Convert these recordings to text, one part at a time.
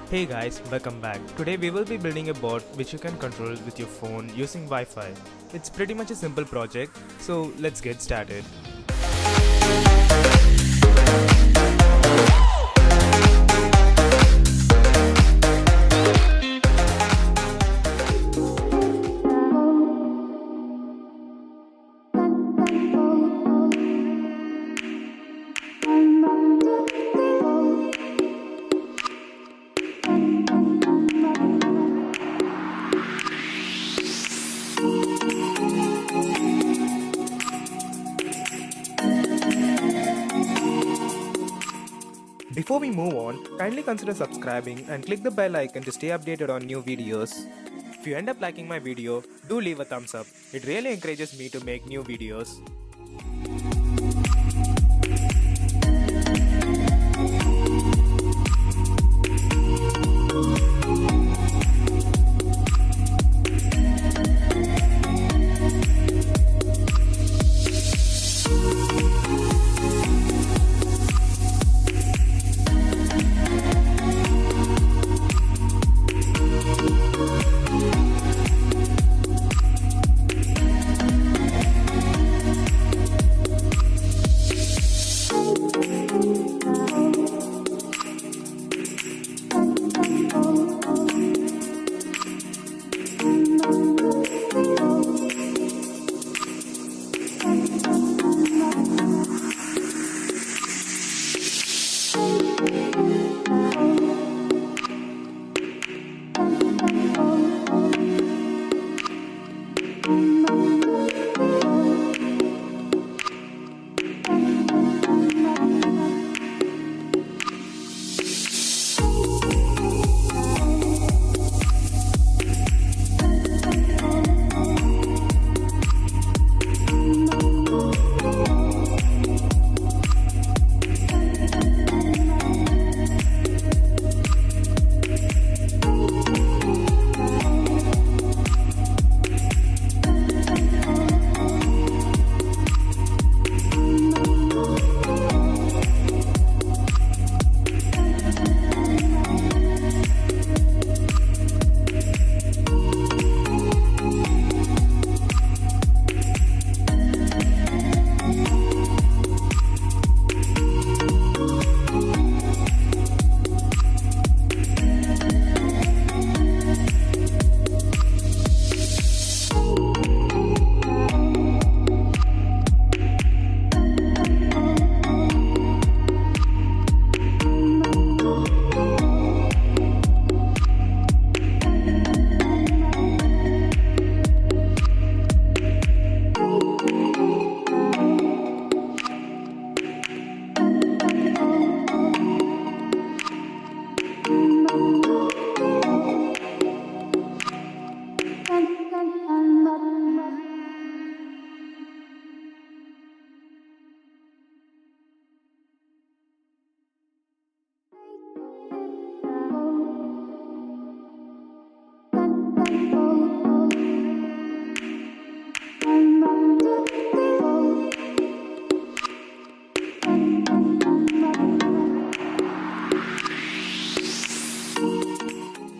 Hey guys, welcome back. Today we will be building a board which you can control with your phone using Wi-Fi. It's pretty much a simple project, so let's get started. Before we move on, kindly consider subscribing and click the bell icon to stay updated on new videos. If you end up liking my video, do leave a thumbs up. It really encourages me to make new videos.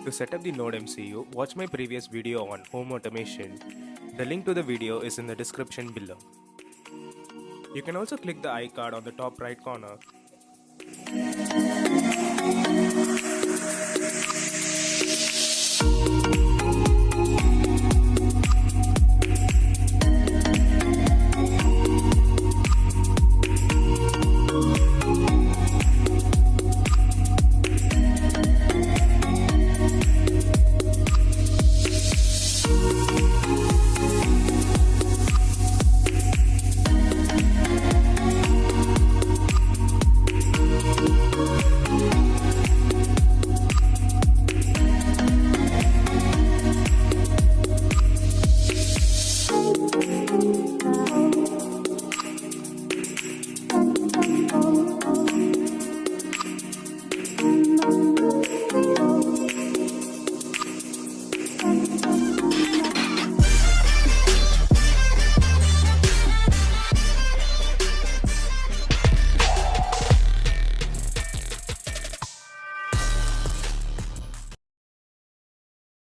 To set up the NodeMCU, watch my previous video on home automation. The link to the video is in the description below. You can also click the iCard on the top right corner.